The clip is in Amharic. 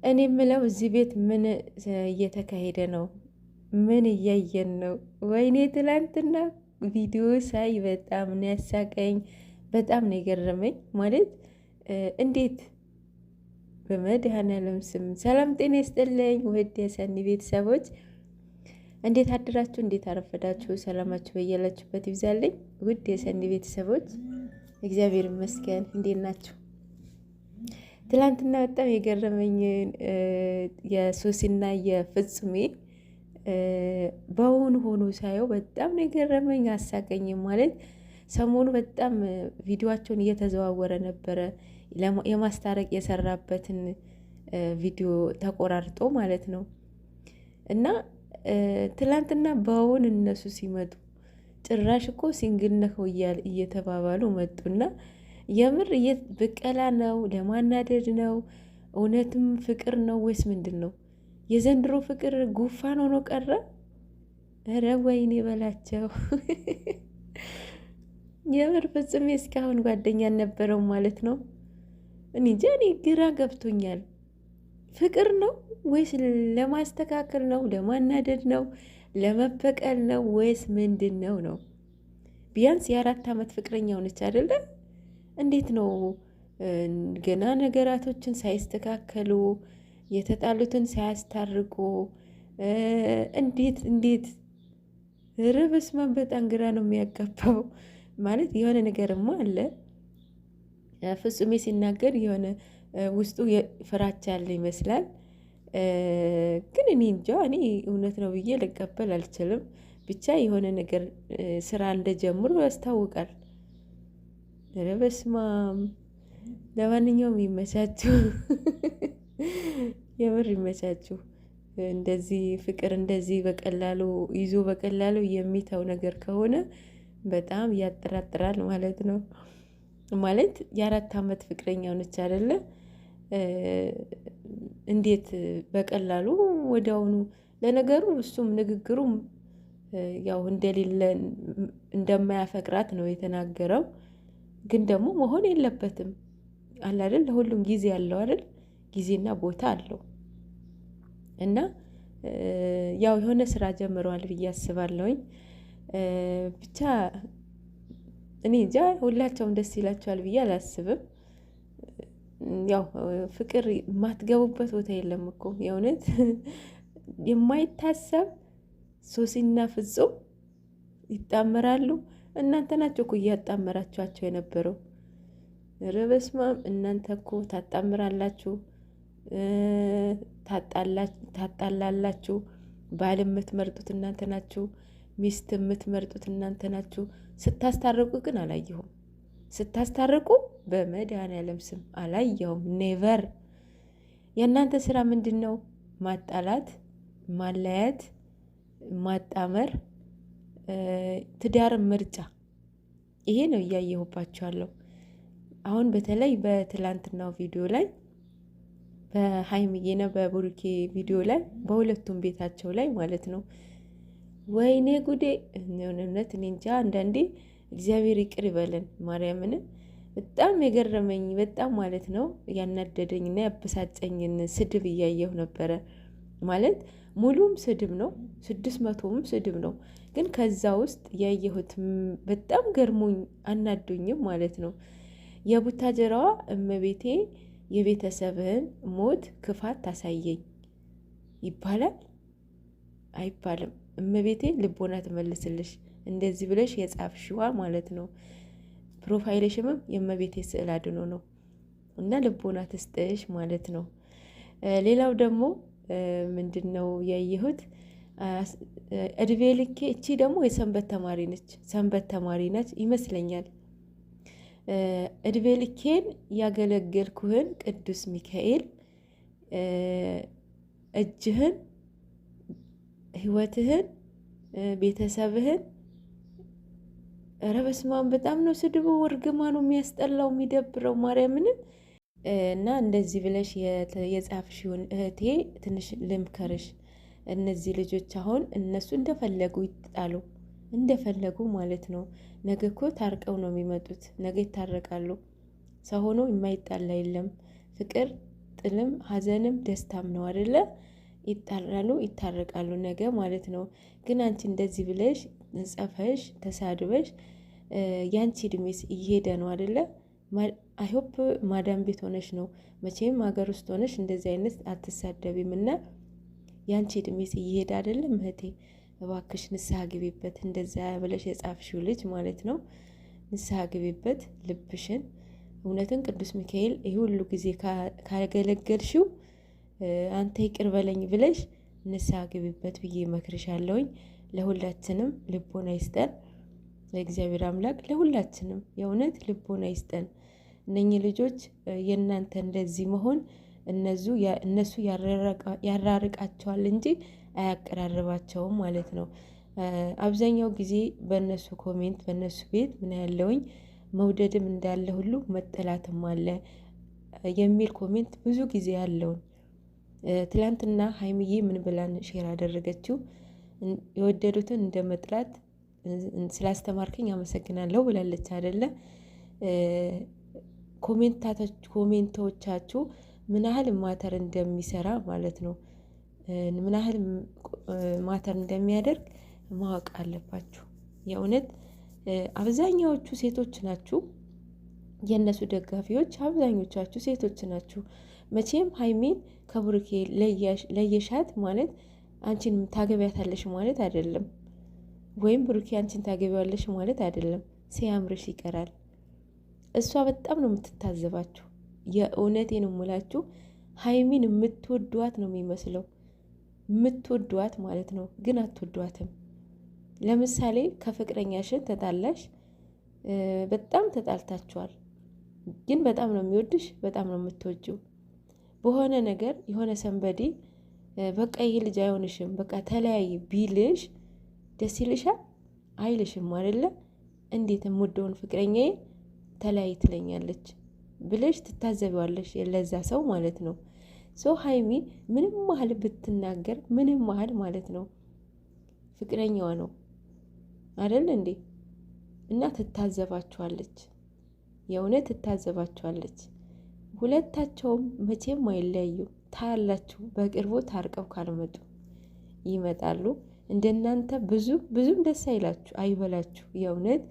እኔ የምለው እዚህ ቤት ምን እየተካሄደ ነው? ምን እያየን ነው? ወይኔ ትላንትና ቪዲዮ ሳይ በጣም ነው ያሳቀኝ፣ በጣም ነው የገረመኝ። ማለት እንዴት በመድኃኔዓለም ስም ሰላም ጤና ይስጥልኝ ውድ የሰኒ ቤተሰቦች፣ እንዴት አድራችሁ? እንዴት አረፈዳችሁ? ሰላማችሁ በያላችሁበት ይብዛልኝ። ውድ የሰኒ ቤተሰቦች እግዚአብሔር ይመስገን። እንዴት ናችሁ? ትላንትና በጣም የገረመኝ የሶሲና የፍጹሜ በውን ሆኖ ሳየው በጣም ነው የገረመኝ፣ አሳቀኝ። ማለት ሰሞኑ በጣም ቪዲዮቸውን እየተዘዋወረ ነበረ፣ የማስታረቅ የሰራበትን ቪዲዮ ተቆራርጦ ማለት ነው። እና ትላንትና በውን እነሱ ሲመጡ ጭራሽ እኮ ሲንግል ነው እየተባባሉ መጡና የምር ብቀላ ነው? ለማናደድ ነው? እውነትም ፍቅር ነው ወይስ ምንድን ነው? የዘንድሮ ፍቅር ጉፋን ሆኖ ቀረ። ኧረ ወይኔ በላቸው። የምር ፍጹሜ እስካሁን ጓደኛ ነበረው ማለት ነው። እኔ እንጃ፣ እኔ ግራ ገብቶኛል። ፍቅር ነው ወይስ ለማስተካከል ነው? ለማናደድ ነው? ለመበቀል ነው ወይስ ምንድን ነው? ቢያንስ የ4 ዓመት ፍቅረኛ ሆነች አይደለም? እንዴት ነው ገና ነገራቶችን ሳይስተካከሉ የተጣሉትን ሳያስታርቁ እንዴት ርብስማን በጣም ግራ ነው የሚያጋባው። ማለት የሆነ ነገርማ አለ። ፍጹሜ ሲናገር የሆነ ውስጡ ፍራቻ ያለ ይመስላል። ግን እኔ እንጃ፣ እኔ እውነት ነው ብዬ ልቀበል አልችልም። ብቻ የሆነ ነገር ስራ እንደጀምሩ ያስታውቃል። በስማም። ለማንኛውም ይመቻችሁ፣ የምር ይመቻችሁ። እንደዚህ ፍቅር እንደዚህ በቀላሉ ይዞ በቀላሉ የሚተው ነገር ከሆነ በጣም ያጠራጥራል ማለት ነው። ማለት የ4 ዓመት ፍቅረኛ ሆነች አይደለ? እንዴት በቀላሉ ወዲያውኑ። ለነገሩ እሱም ንግግሩም ያው እንደሌለ እንደማያፈቅራት ነው የተናገረው። ግን ደግሞ መሆን የለበትም አለ አይደል? ለሁሉም ጊዜ አለው አይደል? ጊዜና ቦታ አለው። እና ያው የሆነ ስራ ጀምረዋል ብዬ አስባለሁኝ። ብቻ እኔ እንጃ ሁላቸውም ደስ ይላቸዋል ብዬ አላስብም። ያው ፍቅር የማትገቡበት ቦታ የለም እኮ የእውነት የማይታሰብ ሶሲና ፍጹም ይጣመራሉ። እናንተ ናቸው እኮ እያጣመራችኋቸው የነበረው። ርበስማም እናንተ እኮ ታጣምራላችሁ፣ ታጣላላችሁ። ባል የምትመርጡት እናንተ ናችሁ፣ ሚስት የምትመርጡት እናንተ ናችሁ። ስታስታርቁ ግን አላየሁም። ስታስታርቁ በመድኃኔዓለም ስም አላየሁም። ኔቨር። የእናንተ ስራ ምንድን ነው? ማጣላት፣ ማለያት፣ ማጣመር፣ ትዳር ምርጫ። ይሄ ነው እያየሁባቸዋለሁ። አሁን በተለይ በትላንትናው ቪዲዮ ላይ በሀይሚዬና በቡሩኬ ቪዲዮ ላይ በሁለቱም ቤታቸው ላይ ማለት ነው። ወይኔ ጉዴ! እውነት እኔ እንጃ። አንዳንዴ እግዚአብሔር ይቅር ይበለን ማርያምን። በጣም የገረመኝ በጣም ማለት ነው ያናደደኝና ያበሳጨኝን ስድብ እያየሁ ነበረ። ማለት ሙሉም ስድብ ነው፣ 600ም ስድብ ነው። ግን ከዛ ውስጥ ያየሁት በጣም ገርሞኝ አናዶኝም ማለት ነው። የቡታጀራዋ እመቤቴ የቤተሰብህን ሞት ክፋት ታሳየኝ ይባላል አይባልም? እመቤቴ ልቦና ትመልስልሽ። እንደዚህ ብለሽ የጻፍሽዋ ማለት ነው። ፕሮፋይልሽምም የእመቤቴ ስዕል አድኖ ነው እና ልቦና ትስጥሽ ማለት ነው። ሌላው ደግሞ ምንድን ነው ያየሁት? እድሜ ልኬ እቺ ደግሞ የሰንበት ተማሪ ነች፣ ሰንበት ተማሪ ነች ይመስለኛል። እድሜ ልኬን ያገለገልኩህን ቅዱስ ሚካኤል እጅህን፣ ህይወትህን፣ ቤተሰብህን። ኧረ በስመ አብ! በጣም ነው ስድቡ፣ እርግማ ነው የሚያስጠላው፣ የሚደብረው ማርያምን። እና እንደዚህ ብለሽ የጻፍሽውን እህቴ ትንሽ ልምከርሽ። እነዚህ ልጆች አሁን እነሱ እንደፈለጉ ይጣሉ፣ እንደፈለጉ ማለት ነው። ነገ እኮ ታርቀው ነው የሚመጡት፣ ነገ ይታረቃሉ። ሰው ሆኖ የማይጣላ የለም። ፍቅር ጥልም ሀዘንም ደስታም ነው አይደለ? ይጣራሉ ይታረቃሉ ነገ ማለት ነው። ግን አንቺ እንደዚህ ብለሽ ጽፈሽ ተሳድበሽ ያንቺ እድሜስ እየሄደ ነው አይደለ? አይሆፕ ማዳም ቤት ሆነሽ ነው መቼም ሀገር ውስጥ ሆነሽ እንደዚህ አይነት አትሳደቢም። እና ያንቺ እድሜስ እየሄደ አይደለም እህቴ? እባክሽ ንስሐ ግቢበት። እንደዛ ብለሽ የጻፍሽው ልጅ ማለት ነው። ንስሐ ግቢበት ልብሽን። እውነትን ቅዱስ ሚካኤል ይህ ሁሉ ጊዜ ካገለገልሽው አንተ ይቅር በለኝ ብለሽ ንስሐ ግቢበት ብዬ መክርሻለሁኝ። ለሁላችንም ልቦና ይስጠን እግዚአብሔር አምላክ፣ ለሁላችንም የእውነት ልቦና ይስጠን። እነኚህ ልጆች የእናንተ እንደዚህ መሆን እነሱ ያራርቃቸዋል እንጂ አያቀራርባቸውም ማለት ነው። አብዛኛው ጊዜ በእነሱ ኮሜንት በእነሱ ቤት ምን ያለውኝ መውደድም እንዳለ ሁሉ መጠላትም አለ የሚል ኮሜንት ብዙ ጊዜ ያለውን። ትላንትና ሀይሚዬ ምን ብላን ሼር አደረገችው? የወደዱትን እንደ መጥላት ስላስተማርከኝ አመሰግናለሁ ብላለች አይደለ? ኮሜንቶቻችሁ ምን ያህል ማተር እንደሚሰራ ማለት ነው፣ ምን ያህል ማተር እንደሚያደርግ ማወቅ አለባችሁ። የእውነት አብዛኛዎቹ ሴቶች ናችሁ፣ የእነሱ ደጋፊዎች አብዛኞቻችሁ ሴቶች ናችሁ። መቼም ሀይሚን ከብሩኬ ለየሻት ማለት አንቺን ታገቢያታለሽ ማለት አይደለም፣ ወይም ብሩኬ አንቺን ታገቢያለሽ ማለት አይደለም። ሲያምርሽ ይቀራል። እሷ በጣም ነው የምትታዘባችሁ። የእውነቴን እሙላችሁ ሀይሚን የምትወዷት ነው የሚመስለው፣ የምትወዷት ማለት ነው፣ ግን አትወዷትም። ለምሳሌ ከፍቅረኛሽን ተጣላሽ፣ በጣም ተጣልታችኋል፣ ግን በጣም ነው የሚወድሽ፣ በጣም ነው የምትወጂው። በሆነ ነገር የሆነ ሰንበዴ በቃ ይሄ ልጅ አይሆንሽም በቃ ተለያይ ቢልሽ ደስ ይልሻል? አይልሽም አይደለ? እንዴት የምወደውን ፍቅረኛዬ ተለያይ ትለኛለች ብለሽ ትታዘቢዋለሽ፣ ለዛ ሰው ማለት ነው። ሰው ሀይሚ ምንም መሀል ብትናገር ምንም መሀል ማለት ነው ፍቅረኛዋ ነው አይደል እንዴ? እና ትታዘባችኋለች፣ የእውነት ትታዘባችኋለች። ሁለታቸውም መቼም አይለያዩ። ታያላችሁ፣ በቅርቡ ታርቀው ካልመጡ ይመጣሉ። እንደናንተ ብዙም ደስ አይላችሁ አይበላችሁ። የእውነት